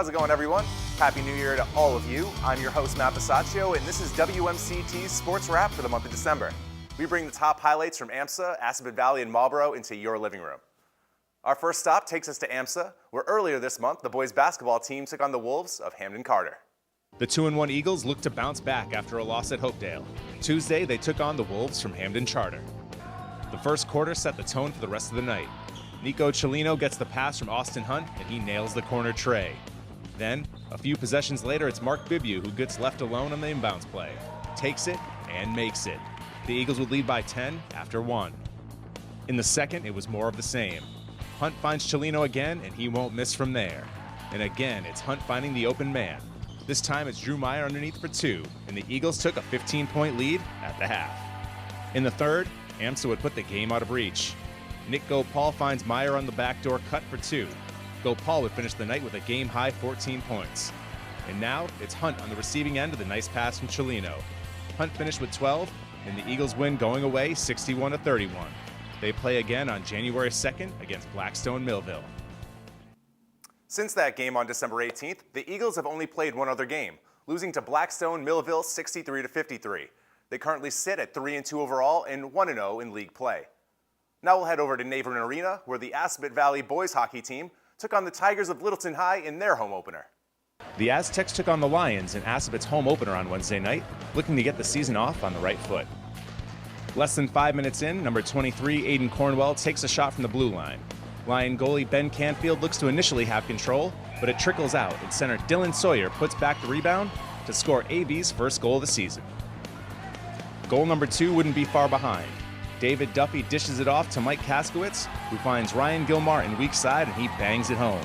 How's it going, everyone? Happy New Year to all of you. I'm your host, Matt Bisaccio, and this is WMCT's Sports Wrap for the month of December. We bring the top highlights from AMSA, Assabet Valley, and Marlboro into your living room. Our first stop takes us to AMSA, where earlier this month, the boys basketball team took on the Wolves of Hamden Carter. The 2-1 Eagles look to bounce back after a loss at Hopedale. Tuesday, they took on the Wolves from Hamden Charter. The first quarter set the tone for the rest of the night. Nico Cellino gets the pass from Austin Hunt, and he nails the corner tray. Then, a few possessions later, it's Mark Bibu who gets left alone on the inbounds play, takes it, and makes it. The Eagles would lead by 10 after 1. In the second, it was more of the same. Hunt finds Cellino again, and he won't miss from there. And again, it's Hunt finding the open man. This time, it's Drew Meyer underneath for 2, and the Eagles took a 15-point lead at the half. In the third, AMSA would put the game out of reach. Nick Gopal finds Meyer on the backdoor cut for 2. Gopal would finish the night with a game-high 14 points. And now, it's Hunt on the receiving end of the nice pass from Cellino. Hunt finished with 12, and the Eagles win going away 61-31. They play again on January 2nd against Blackstone Millville. Since that game on December 18th, the Eagles have only played one other game, losing to Blackstone Millville 63-53. They currently sit at 3-2 overall and 1-0 in league play. Now we'll head over to Neighborhood Arena, where the Assabet Valley boys hockey team took on the Tigers of Littleton High in their home opener. The Aztecs took on the Lions in Assabet's home opener on Wednesday night, looking to get the season off on the right foot. Less than 5 minutes in, number 23, Aiden Cornwell, takes a shot from the blue line. Lion goalie Ben Canfield looks to initially have control, but it trickles out, and center Dylan Sawyer puts back the rebound to score AV's first goal of the season. Goal number 2 wouldn't be far behind. David Duffy dishes it off to Mike Kaskowitz, who finds Ryan Gilmar in weak side, and he bangs it home.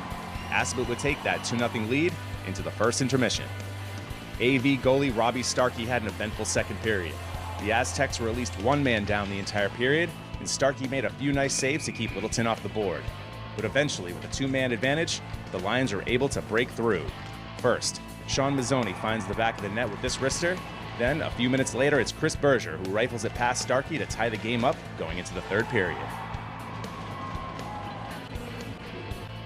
Assabet would take that 2-0 lead into the first intermission. AV goalie Robbie Starkey had an eventful second period. The Aztecs were at least one man down the entire period, and Starkey made a few nice saves to keep Littleton off the board. But eventually, with a 2-man advantage, the Lions were able to break through. First, Sean Mazzoni finds the back of the net with this wrister. Then, a few minutes later, it's Chris Berger who rifles it past Starkey to tie the game up going into the third period.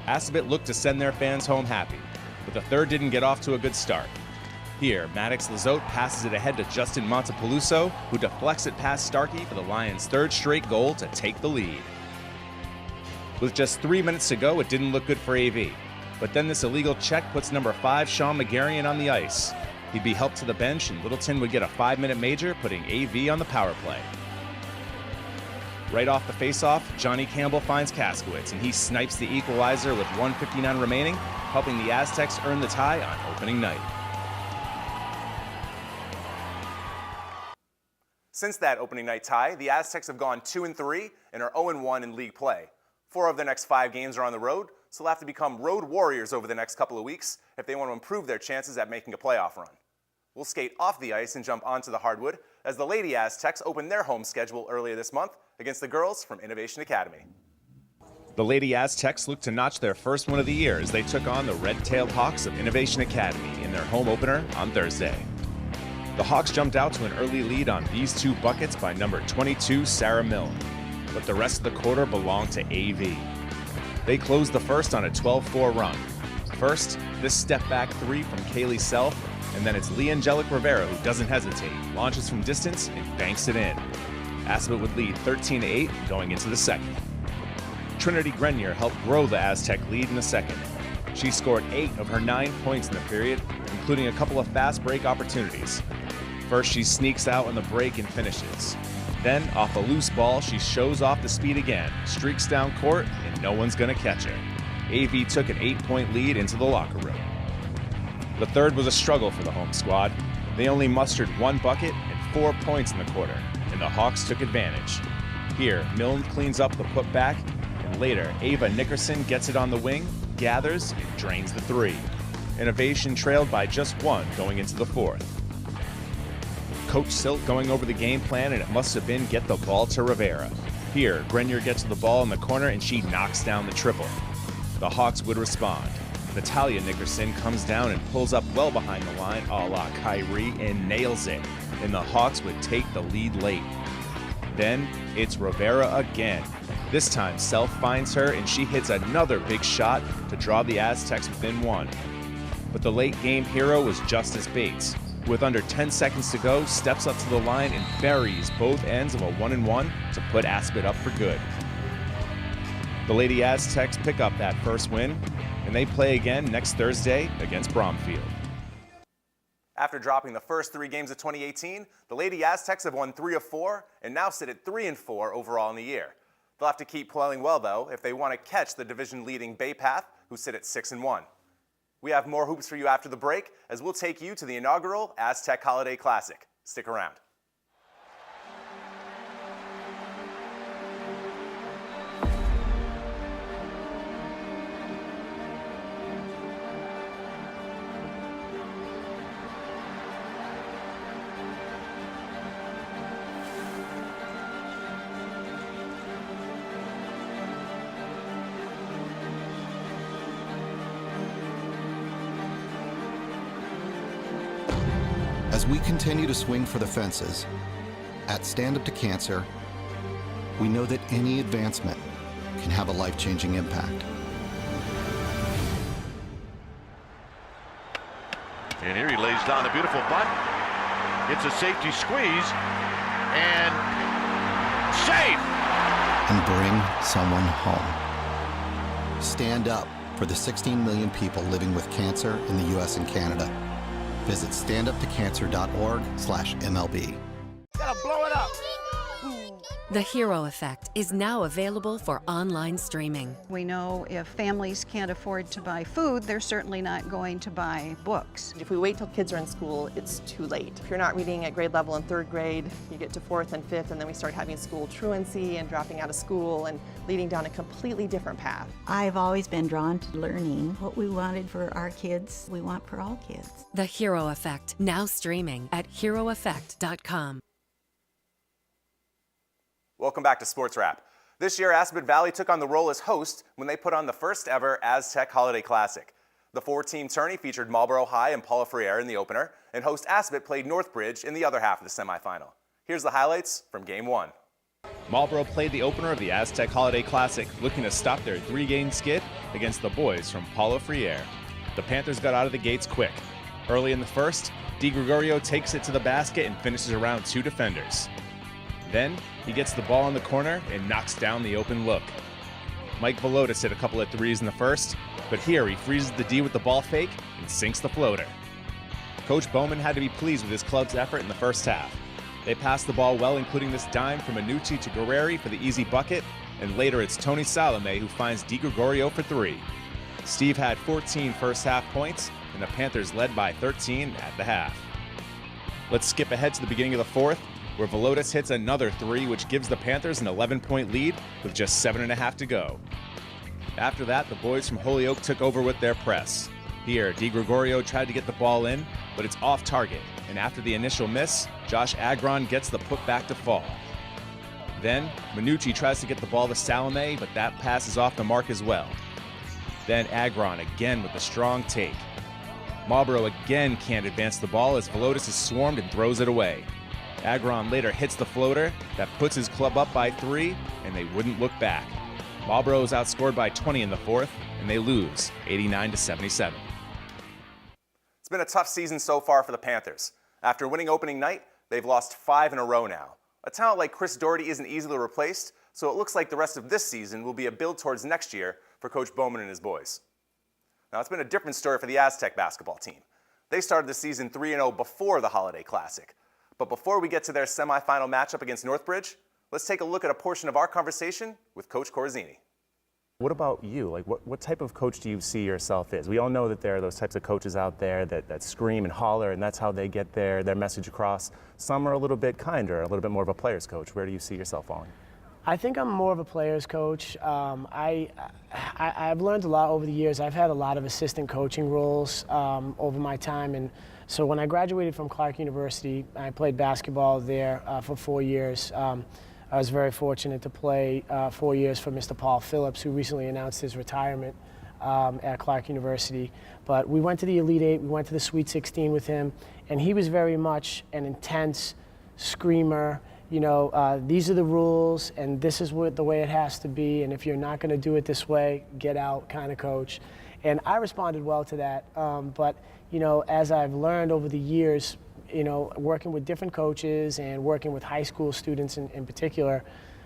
Assabet looked to send their fans home happy, but the third didn't get off to a good start. Here, Maddox Lizotte passes it ahead to Justin Montepoluso, who deflects it past Starkey for the Lions' third straight goal to take the lead. With just 3 minutes to go, it didn't look good for AV, but then this illegal check puts number 5, Sean McGarrion, on the ice. He'd be helped to the bench, and Littleton would get a 5-minute major, putting AV on the power play. Right off the faceoff, Johnny Campbell finds Kaskowitz, and he snipes the equalizer with 1:59 remaining, helping the Aztecs earn the tie on opening night. Since that opening night tie, the Aztecs have gone 2-3 and are 0-1 in league play. 4 of their next 5 games are on the road, so they'll have to become road warriors over the next couple of weeks if they want to improve their chances at making a playoff run. We'll skate off the ice and jump onto the hardwood as the Lady Aztecs open their home schedule earlier this month against the girls from Innovation Academy. The Lady Aztecs look to notch their first win of the year as they took on the Red-Tailed Hawks of Innovation Academy in their home opener on Thursday. The Hawks jumped out to an early lead on these 2 buckets by number 22, Sarah Milne, but the rest of the quarter belonged to AV. They closed the first on a 12-4 run. First, this step-back 3 from Kaylee Self, and then it's Lee Angelic Rivera who doesn't hesitate, launches from distance, and banks it in. Assabet would lead 13-8 going into the second. Trinity Grenier helped grow the Aztec lead in the second. She scored 8 of her 9 points in the period, including a couple of fast break opportunities. First, she sneaks out on the break and finishes. Then, off a loose ball, she shows off the speed again, streaks down court, and no one's gonna catch her. AV took an 8-point lead into the locker room. The third was a struggle for the home squad. They only mustered 1 bucket and 4 points in the quarter, and the Hawks took advantage. Here, Milne cleans up the putback, and later, Ava Nickerson gets it on the wing, gathers, and drains the 3. Innovation trailed by just 1 going into the fourth. Coach Silt going over the game plan, and it must have been get the ball to Rivera. Here, Grenier gets the ball in the corner, and she knocks down the triple. The Hawks would respond. Natalia Nickerson comes down and pulls up well behind the line a la Kyrie and nails it, and the Hawks would take the lead late. Then it's Rivera again. This time Self finds her and she hits another big shot to draw the Aztecs within 1. But the late game hero was Justice Bates, who with under 10 seconds to go, steps up to the line and buries both ends of a 1-and-1 to put Aspet up for good. The Lady Aztecs pick up that first win, and they play again next Thursday against Bromfield. After dropping the first 3 games of 2018, the Lady Aztecs have won 3 of 4 and now sit at 3-4 overall in the year. They'll have to keep playing well, though, if they want to catch the division-leading Bay Path, who sit at 6-1. We have more hoops for you after the break, as we'll take you to the inaugural Aztec Holiday Classic. Stick around. As we continue to swing for the fences, at Stand Up to Cancer, we know that any advancement can have a life-changing impact. And here he lays down a beautiful butt. It's a safety squeeze, and safe! And bring someone home. Stand up for the 16 million people living with cancer in the U.S. and Canada. Visit standuptocancer.org/MLB. Gotta blow it up. The Hero Effect is now available for online streaming. We know if families can't afford to buy food, they're certainly not going to buy books. If we wait till kids are in school, it's too late. If you're not reading at grade level in 3rd grade, you get to 4th and 5th, and then we start having school truancy and dropping out of school and leading down a completely different path. I've always been drawn to learning. What we wanted for our kids, we want for all kids. The Hero Effect, now streaming at heroeffect.com. Welcome back to Sports Wrap. This year, Aspet Valley took on the role as host when they put on the first ever Aztec Holiday Classic. The 4-team tourney featured Marlboro High and Paula Freire in the opener, and host Aspet played Northbridge in the other half of the semifinal. Here's the highlights from Game 1. Marlboro played the opener of the Aztec Holiday Classic, looking to stop their 3-game skid against the boys from Paula Freire. The Panthers got out of the gates quick. Early in the first, Di Gregorio takes it to the basket and finishes around 2 defenders. Then, he gets the ball in the corner and knocks down the open look. Mike Velotis hit a couple of threes in the first, but here he freezes the D with the ball fake and sinks the floater. Coach Bowman had to be pleased with his club's effort in the first half. They passed the ball well, including this dime from Minucci to Guerreri for the easy bucket, and later it's Tony Salome who finds Di Gregorio for 3. Steve had 14 first-half points, and the Panthers led by 13 at the half. Let's skip ahead to the beginning of the fourth, where Velotis hits another 3, which gives the Panthers an 11-point lead with just 7.5 to go. After that, the boys from Holyoke took over with their press. Here, Di Gregorio tried to get the ball in, but it's off target, and after the initial miss, Josh Agron gets the putback to fall. Then, Minucci tries to get the ball to Salome, but that pass is off the mark as well. Then Agron again with a strong take. Marlboro again can't advance the ball as Velotis is swarmed and throws it away. Agron later hits the floater that puts his club up by 3, and they wouldn't look back. Marlboro is outscored by 20 in the fourth, and they lose 89-77. It's been a tough season so far for the Panthers. After winning opening night, they've lost 5 in a row now. A talent like Chris Doherty isn't easily replaced, so it looks like the rest of this season will be a build towards next year for Coach Bowman and his boys. Now, it's been a different story for the Aztec basketball team. They started the season 3-0 before the Holiday Classic. But before we get to their semifinal matchup against Northbridge, let's take a look at a portion of our conversation with Coach Corzini. What about you? Like, what type of coach do you see yourself as? We all know that there are those types of coaches out there that scream and holler, and that's how they get their message across. Some are a little bit kinder, a little bit more of a player's coach. Where do you see yourself falling? I think I'm more of a player's coach. I've learned a lot over the years. I've had a lot of assistant coaching roles over my time, and so when I graduated from Clark University, I played basketball there for 4 years. I was very fortunate to play 4 years for Mr. Paul Phillips, who recently announced his retirement at Clark University. But we went to the Elite Eight, we went to the Sweet 16 with him, and he was very much an intense screamer. You know, these are the rules, and this is the way it has to be, and if you're not going to do it this way, get out kind of coach. And I responded well to that. But, you know, as I've learned over the years, you know, working with different coaches and working with high school students in particular,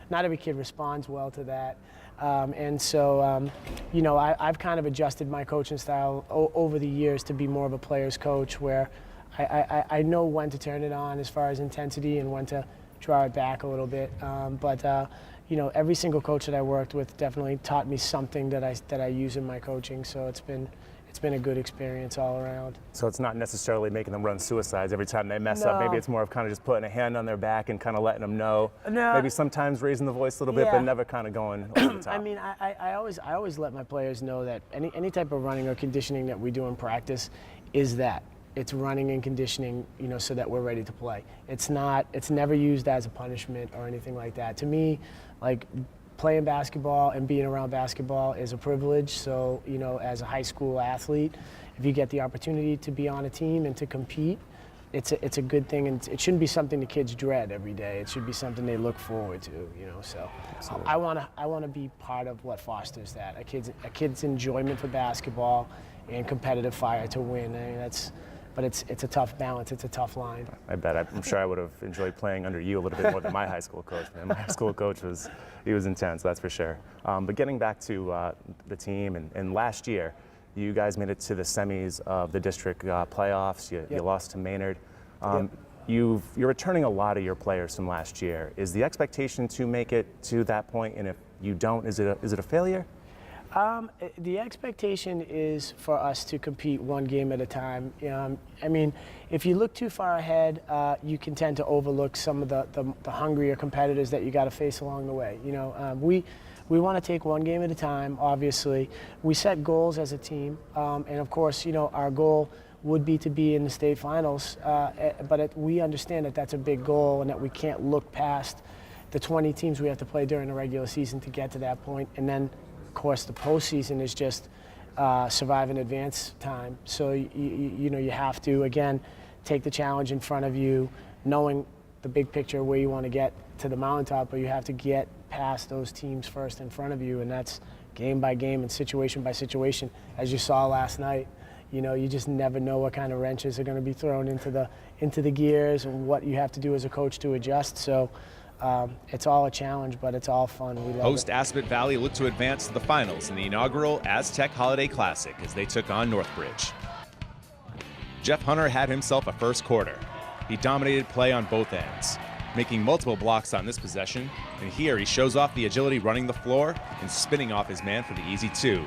not every kid responds well to that. And so, you know, I've kind of adjusted my coaching style over the years to be more of a player's coach, where I know when to turn it on as far as intensity and when to draw it back a little bit. But you know, every single coach that I worked with definitely taught me something that I use in my coaching. So it's been a good experience all around. So it's not necessarily making them run suicides every time they mess up. Maybe it's more of kind of just putting a hand on their back and kind of letting them know. No. Maybe sometimes raising the voice a little bit, but never kind of going over the top. I mean, I always let my players know that any type of running or conditioning that we do in practice is that. It's running and conditioning, you know, so that we're ready to play. It's never used as a punishment or anything like that. To me, like, playing basketball and being around basketball is a privilege. So, you know, as a high school athlete, if you get the opportunity to be on a team and to compete, it's a good thing, and it shouldn't be something the kids dread every day. It should be something they look forward to, you know. So I wanna be part of what fosters that. A kid's enjoyment for basketball and competitive fire to win. I mean, but it's a tough balance. It's a tough line. I bet. I'm sure I would have enjoyed playing under you a little bit more than my high school coach. Man, my high school coach was intense, that's for sure. But getting back to the team, and last year, you guys made it to the semis of the district playoffs. You lost to Maynard. You're returning a lot of your players from last year. Is the expectation to make it to that point? And if you don't, is it a failure? The expectation is for us to compete one game at a time. I mean, if you look too far ahead, you can tend to overlook some of the hungrier competitors that you got to face along the way. You know, we want to take one game at a time. Obviously, we set goals as a team, and of course, you know, our goal would be to be in the state finals. But we understand that that's a big goal, and that we can't look past the 20 teams we have to play during the regular season to get to that point, and then. Of course, the postseason is just survive and advance time. So you know, you have to again take the challenge in front of you, knowing the big picture where you want to get to the mountaintop, but you have to get past those teams first in front of you, and that's game by game and situation by situation. As you saw last night, you know, you just never know what kind of wrenches are going to be thrown into the gears and what you have to do as a coach to adjust. So. It's all a challenge, but it's all fun. We love Host it. Aspet Valley looked to advance to the finals in the inaugural Aztec Holiday Classic as they took on Northbridge. Jeff Hunter had himself a first quarter. He dominated play on both ends, making multiple blocks on this possession, and here he shows off the agility running the floor and spinning off his man for the easy two.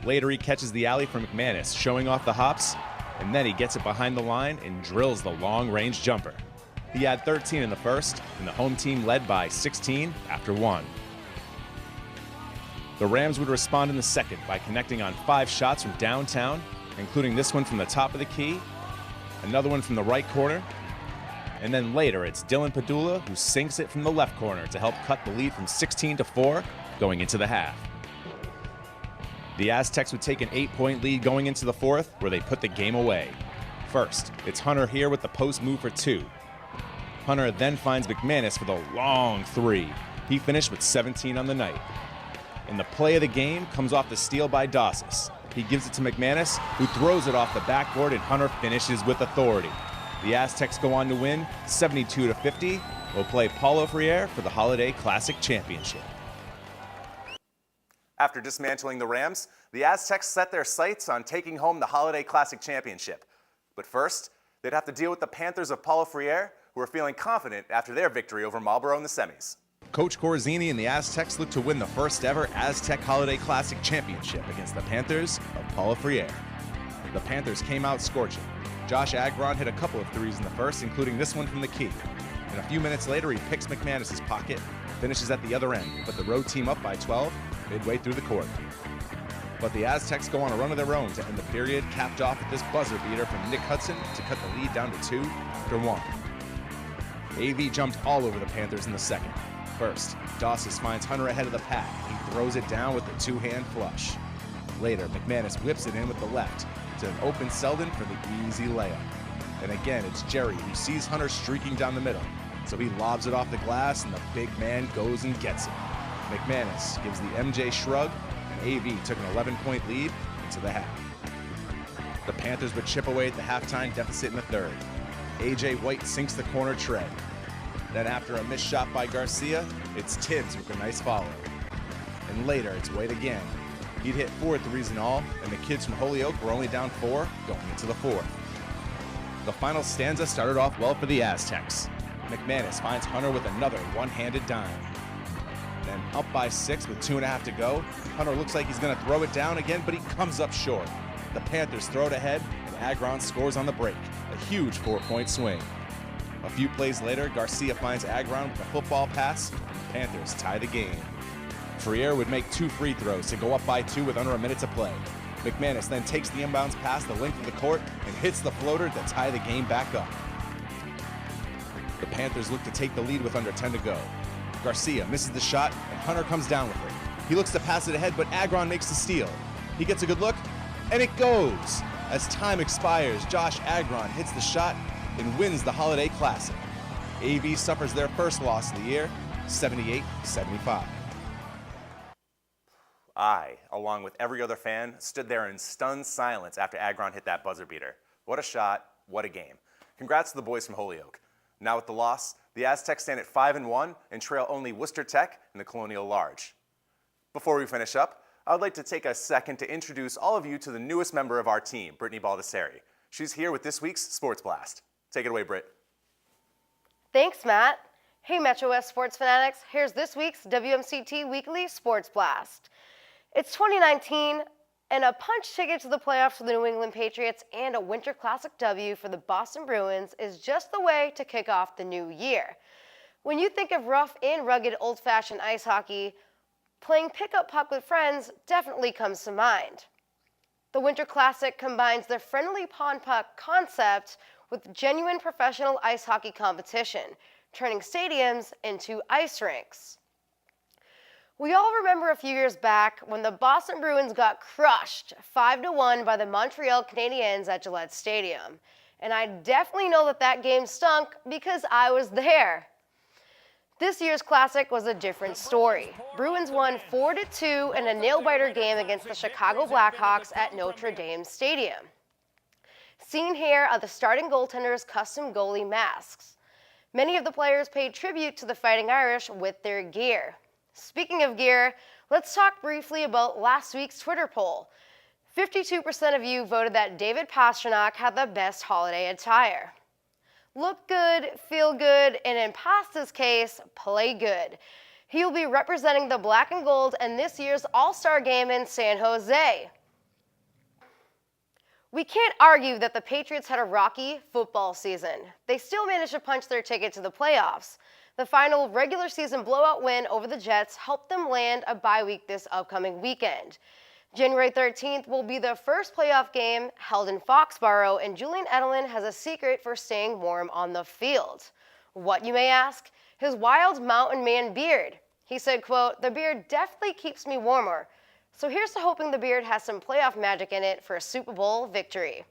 Later he catches the alley from McManus, showing off the hops, and then he gets it behind the line and drills the long-range jumper. He had 13 in the first, and the home team led by 16 after 1. The Rams would respond in the second by connecting on 5 shots from downtown, including this one from the top of the key, another one from the right corner, and then later it's Dylan Padula who sinks it from the left corner to help cut the lead from 16-4 going into the half. The Aztecs would take an 8-point lead going into the fourth, where they put the game away. First, it's Hunter here with the post move for 2. Hunter then finds McManus for the long 3. He finished with 17 on the night. And the play of the game comes off the steal by Dawsis. He gives it to McManus, who throws it off the backboard, and Hunter finishes with authority. The Aztecs go on to win 72-50. We'll play Paulo Freire for the Holiday Classic Championship. After dismantling the Rams, the Aztecs set their sights on taking home the Holiday Classic Championship. But first, they'd have to deal with the Panthers of Paulo Freire, who are feeling confident after their victory over Marlboro in the semis. Coach Corzini and the Aztecs look to win the first ever Aztec Holiday Classic Championship against the Panthers of Paulo Freire. The Panthers came out scorching. Josh Agron hit a couple of threes in the first, including this one from the key. And a few minutes later, he picks McManus's pocket, finishes at the other end, but the road team up by 12 midway through the quarter. But the Aztecs go on a run of their own to end the period, capped off with this buzzer beater from Nick Hudson to cut the lead down to 2 after 1. AV jumped all over the Panthers in the second. First, Dawsis finds Hunter ahead of the pack. He throws it down with the 2-hand flush. Later, McManus whips it in with the left to an open Selden for the easy layup. And again, it's Jerry who sees Hunter streaking down the middle. So he lobs it off the glass, and the big man goes and gets it. McManus gives the MJ shrug, and AV took an 11-point lead and into the half. The Panthers would chip away at the halftime deficit in the third. A.J. White sinks the corner tray. Then after a missed shot by Garcia, it's Tibbs with a nice follow. And later, it's White again. He'd hit 4 threes in all, and the kids from Holyoke were only down 4 going into the fourth. The final stanza started off well for the Aztecs. McManus finds Hunter with another one-handed dime. Then up by 6 with 2.5 to go, Hunter looks like he's going to throw it down again, but he comes up short. The Panthers throw it ahead, and Agron scores on the break, a huge 4-point swing. A few plays later, Garcia finds Agron with a football pass, and the Panthers tie the game. Freire would make 2 free throws to go up by 2 with under a minute to play. McManus then takes the inbounds pass the length of the court and hits the floater to tie the game back up. The Panthers look to take the lead with under 10 to go. Garcia misses the shot, and Hunter comes down with it. He looks to pass it ahead, but Agron makes the steal. He gets a good look, and it goes! As time expires, Josh Agron hits the shot and wins the Holiday Classic. AV suffers their first loss of the year, 78-75. I, along with every other fan, stood there in stunned silence after Agron hit that buzzer beater. What a shot, what a game. Congrats to the boys from Holyoke. Now with the loss, the Aztecs stand at 5-1 and trail only Worcester Tech and the Colonial Large. Before we finish up, I would like to take a second to introduce all of you to the newest member of our team, Brittany Baldessari. She's here with this week's Sports Blast. Take it away, Britt. Thanks, Matt. Hey, Metro West sports fanatics. Here's this week's WMCT Weekly Sports Blast. It's 2019, and a punch ticket to the playoffs for the New England Patriots and a Winter Classic W for the Boston Bruins is just the way to kick off the new year. When you think of rough and rugged old-fashioned ice hockey, playing pickup puck with friends definitely comes to mind. The Winter Classic combines the friendly pond puck concept with genuine professional ice hockey competition, turning stadiums into ice rinks. We all remember a few years back when the Boston Bruins got crushed 5-1 by the Montreal Canadiens at Gillette Stadium. And I definitely know that that game stunk because I was there. This year's Classic was a different story. Bruins won 4-2 in a nail-biter game against the Chicago Blackhawks at Notre Dame Stadium. Seen here are the starting goaltenders' custom goalie masks. Many of the players paid tribute to the Fighting Irish with their gear. Speaking of gear, let's talk briefly about last week's Twitter poll. 52% of you voted that David Pastrnak had the best holiday attire. Look good, feel good, and in Pasta's case, play good. He will be representing the black and gold in this year's All-Star game in San Jose. We can't argue that the Patriots had a rocky football season. They still managed to punch their ticket to the playoffs. The final regular season blowout win over the Jets helped them land a bye week this upcoming weekend. January 13th will be the first playoff game held in Foxborough, and Julian Edelman has a secret for staying warm on the field. What, you may ask? His wild mountain man beard. He said, quote, "The beard definitely keeps me warmer. So here's to hoping the beard has some playoff magic in it for a Super Bowl victory."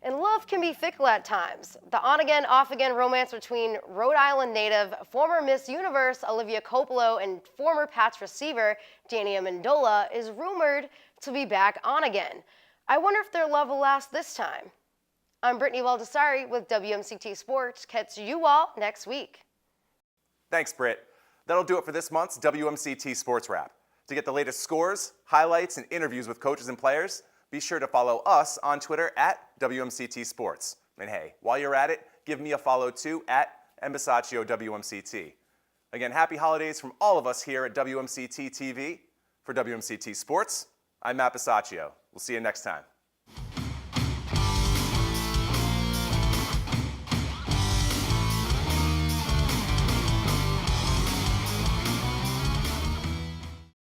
And love can be fickle at times. The on-again, off-again romance between Rhode Island native, former Miss Universe Olivia Coppola and former Pats receiver Danny Amendola is rumored to be back on again. I wonder if their love will last this time. I'm Brittany Baldessari with WMCT Sports. Catch you all next week. Thanks, Britt. That'll do it for this month's WMCT Sports Wrap. To get the latest scores, highlights, and interviews with coaches and players, be sure to follow us on Twitter at WMCT Sports. And hey, while you're at it, give me a follow too at Embasaccio WMCT. Again, happy holidays from all of us here at WMCT TV. For WMCT Sports, I'm Matt Bisaccio. We'll see you next time.